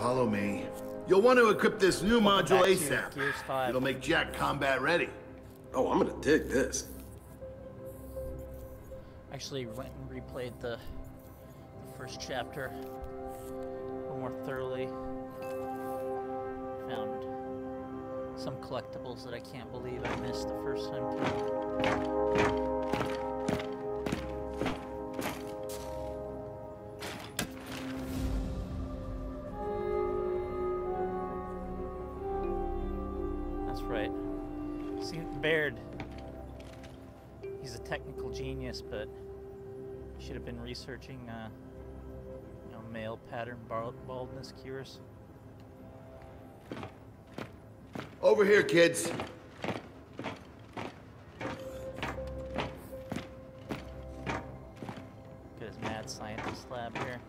follow me. You'll want to equip this new module ASAP. Gears 5. It'll make Jack combat ready. Oh, I'm gonna dig this. Actually went and replayed the first chapter a little more thoroughly. Found some collectibles that I can't believe I missed the first time through. Right. See, Baird, he's a technical genius, but should have been researching, male pattern baldness cures. Over here, kids. Got his mad scientist lab here.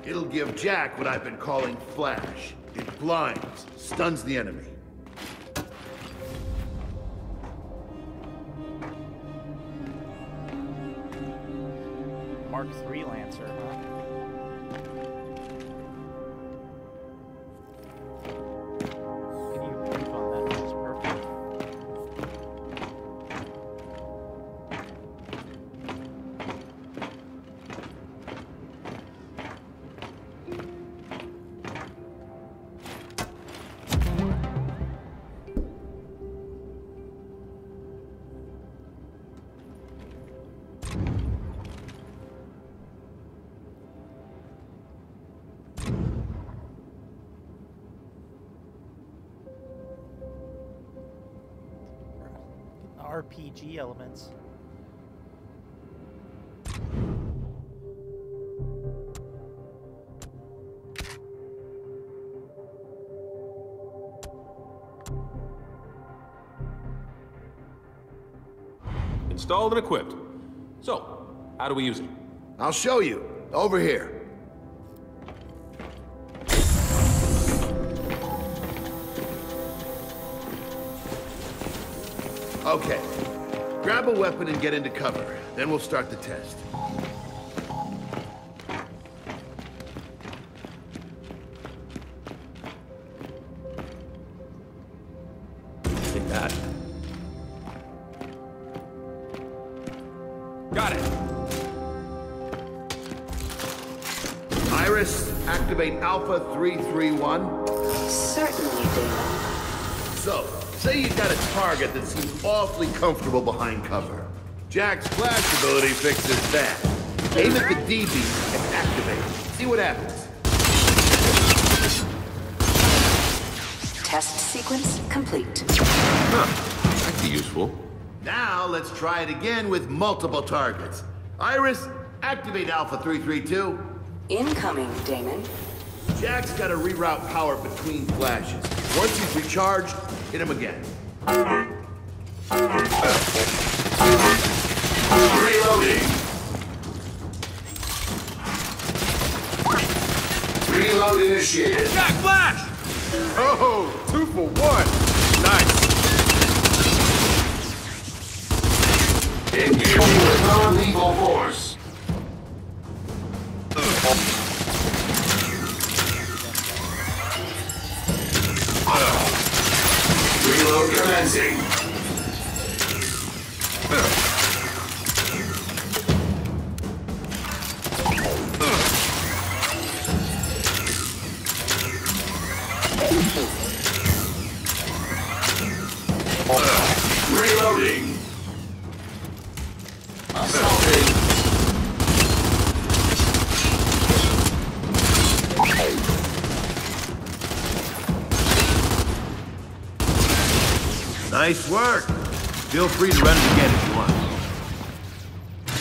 It'll give Jack what I've been calling flash. It blinds, stuns the enemy. Mark III Lancer, huh? Can you improve on that, which is perfect. RPG elements. Installed and equipped. So, how do we use it? I'll show you. Over here. Okay. Grab a weapon and get into cover. Then we'll start the test. Take that. Got it. Iris, activate Alpha 331. Certainly, Damon. So, say you got a target that seems awfully comfortable behind cover. Jack's flash ability fixes that. Aim at the DB and activate it. See what happens. Test sequence complete. Huh. That'd be useful. Now, let's try it again with multiple targets. Iris, activate Alpha 332. Incoming, Damon. Jack's got to reroute power between flashes. Once he's recharged, hit him again. Reloading. Reload initiated. Jack, flash! Oh, 2 for 1. Nice. Engaging with non-lethal force. Reload commencing. Reloading. Assaulting. Nice work. Feel free to run it again if you want.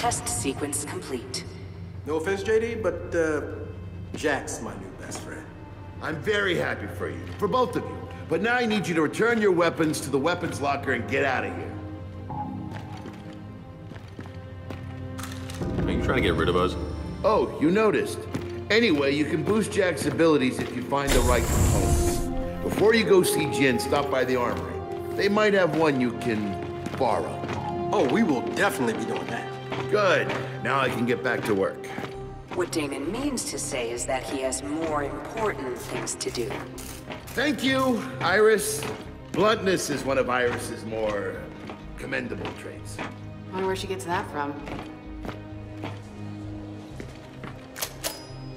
Test sequence complete. No offense, JD, but Jack's my new best friend. I'm very happy for you, for both of you. But now I need you to return your weapons to the weapons locker and get out of here. Are you Trying to get rid of us? Oh, you noticed. Anyway, you can boost Jack's abilities if you find the right components. Before you go see Jin, stop by the armory. They might have one you can borrow. Oh, we will definitely be doing that. Good. Now I can get back to work. What Damon means to say is that he has more important things to do. Thank you, Iris. Bluntness is one of Iris's more commendable traits. Wonder where she gets that from.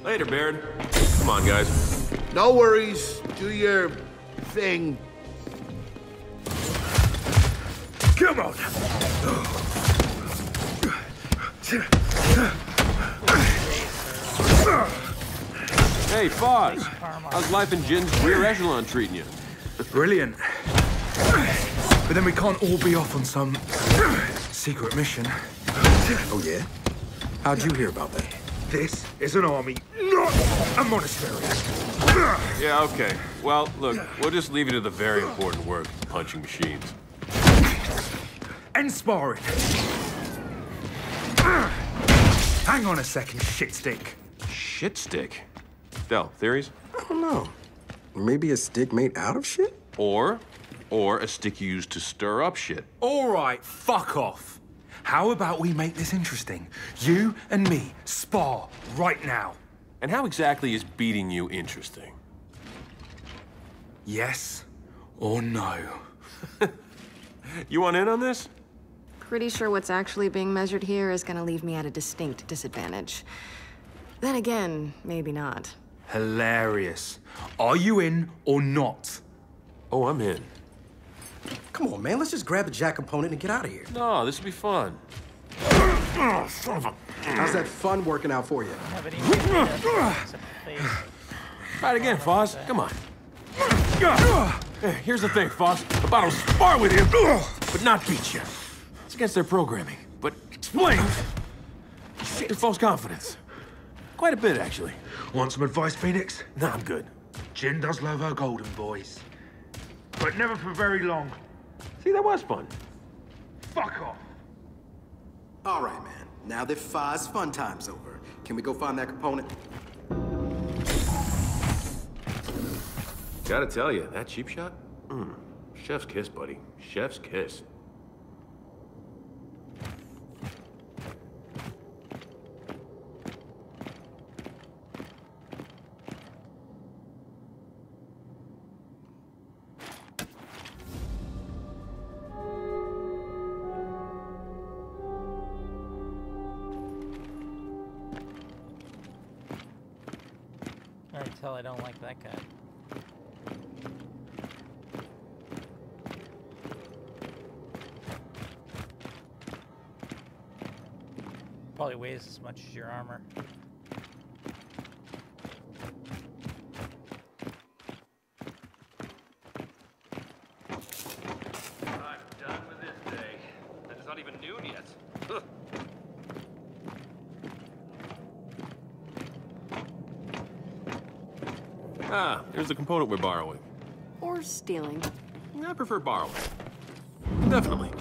Later, Baird. Come on, guys. No worries. Do your thing. Come on! Hey, Foz. How's life in Jin's rear echelon treating you? Brilliant. But then we can't all be off on some secret mission. Oh, yeah? How'd you hear about that? This is an army, not a monastery. Yeah, okay. Well, look, we'll just leave you to the very important work, punching machines. And sparring. Hang on a second, shitstick. Shit stick. Del, theories? I don't know. Maybe a stick made out of shit? Or a stick used to stir up shit. All right, fuck off. How about we make this interesting? You and me spar right now. And how exactly is beating you interesting? Yes or no? You want in on this? Pretty sure what's actually being measured here is gonna leave me at a distinct disadvantage. Then again, maybe not. Hilarious. Are you in or not? Oh, I'm in. Come on, man. Let's just grab the Jack component and get out of here. No, this will be fun. How's that fun working out for you? Have any except the face. Try it again, Foz. Come on. Here's the thing, Foz. About to spar with you, but not beat you. It's against their programming, but explain your false confidence. Quite a bit, actually. Want some advice, Phoenix? No, I'm good. Jin does love her golden boys. But never for very long. See, that was fun. Fuck off. All right, man. Now that Fi's fun time's over, can we go find that component? Gotta tell you, that cheap shot? Chef's kiss, buddy. Chef's kiss. I can tell I don't like that guy. Probably weighs as much as your armor. I'm done with this day. And it's not even noon yet. Ah, here's the component we're borrowing. Or stealing. I prefer borrowing. Definitely.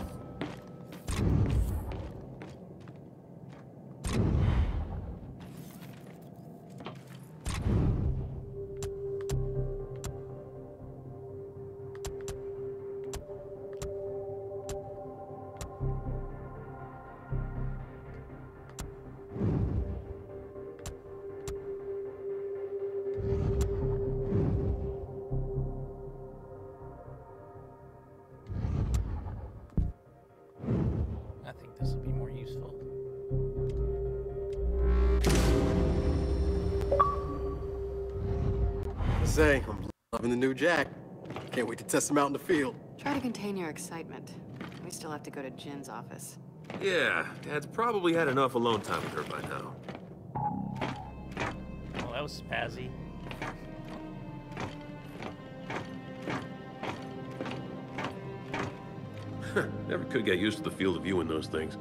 I think this will be more useful. Say, I'm loving the new Jack. Can't wait to test him out in the field. Try to contain your excitement. We still have to go to Jin's office. Yeah, Dad's probably had enough alone time with her by now. Well, that was spazzy. Never could get used to the field of view in those things.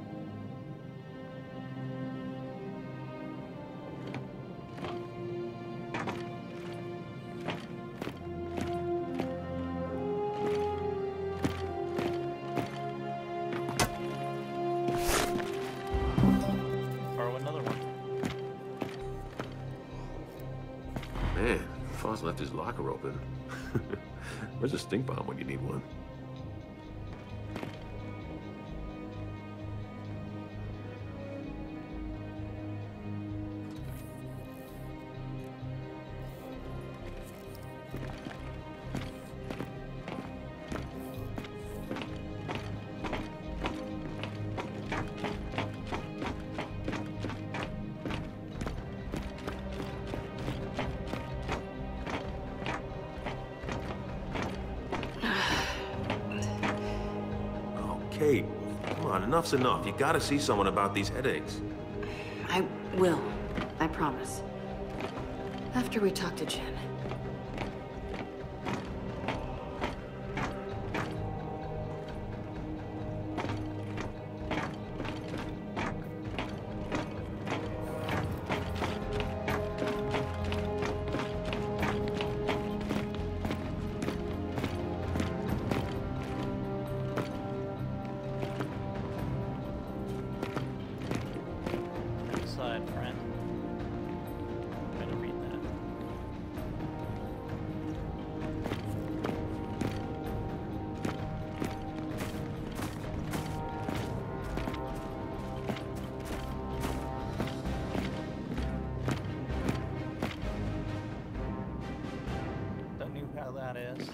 Borrow another boss left his locker open. Where's a stink bomb when you need one? Kate, come on, enough's enough. You gotta see someone about these headaches. I will. I promise. After we talk to Jen. Friend. I'm gonna read that. Don't know how that is.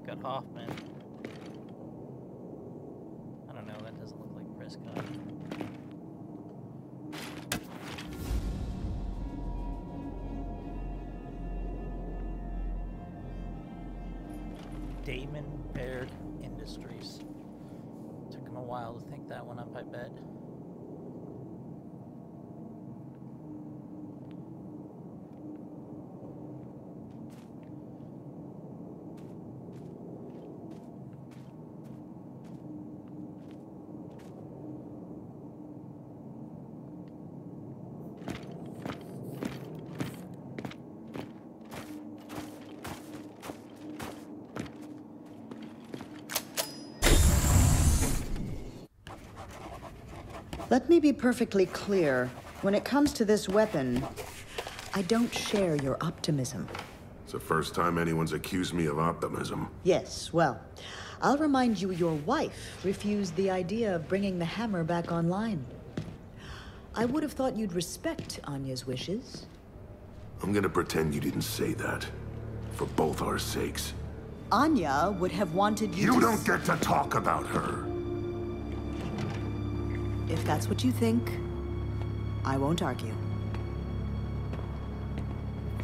Got Hoffman. I don't know, that doesn't look like Prescott. Baird Industries. Took him a while to think that one up, I bet. Let me be perfectly clear. When it comes to this weapon, I don't share your optimism. It's the first time anyone's accused me of optimism. Yes, well, I'll remind you your wife refused the idea of bringing the hammer back online. I would have thought you'd respect Anya's wishes. I'm gonna pretend you didn't say that. For both our sakes. Anya would have wanted you to... You don't get to talk about her! If that's what you think, I won't argue.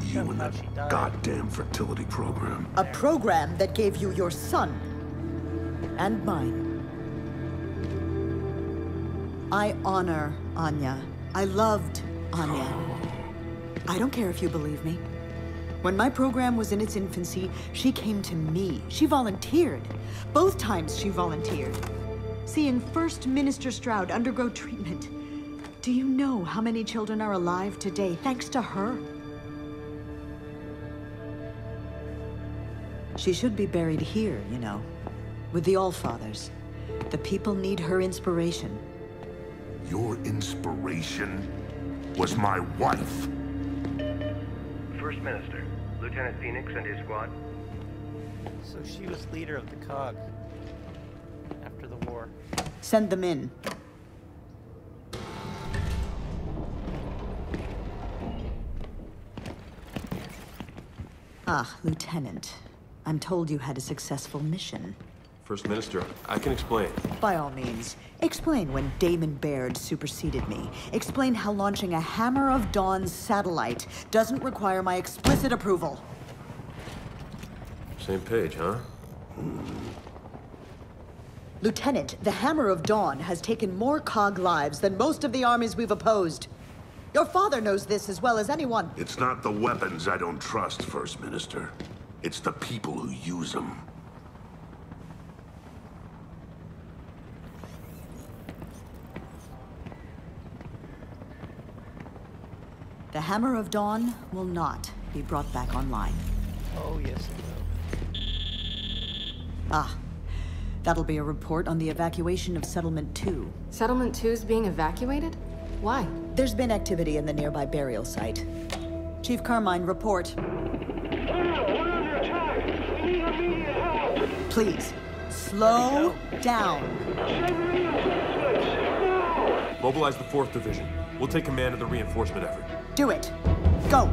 You and that goddamn fertility program. A program that gave you your son. And mine. I honor Anya. I loved Anya. I don't care if you believe me. When my program was in its infancy, she came to me. She volunteered. Both times she volunteered. Seeing First Minister Stroud undergo treatment. Do you know how many children are alive today thanks to her? She should be buried here, you know, with the Allfathers. The people need her inspiration. Your inspiration was my wife. First Minister, Lieutenant Phoenix and his squad. So she was leader of the COG after the war. Send them in. Ah, Lieutenant. I'm told you had a successful mission. First Minister, I can explain. By all means. Explain when Damon Baird superseded me. Explain how launching a Hammer of Dawn's satellite doesn't require my explicit approval. Same page, huh? Lieutenant, the Hammer of Dawn has taken more COG lives than most of the armies we've opposed. Your father knows this as well as anyone. It's not the weapons I don't trust, First Minister. It's the people who use them. The Hammer of Dawn will not be brought back online. Oh, yes, it will. Ah, that'll be a report on the evacuation of Settlement 2. Settlement 2's being evacuated? Why? There's been activity in the nearby burial site. Chief Carmine, report. Please, slow down. Mobilize the 4th Division. We'll take command of the reinforcement effort. Do it. Go.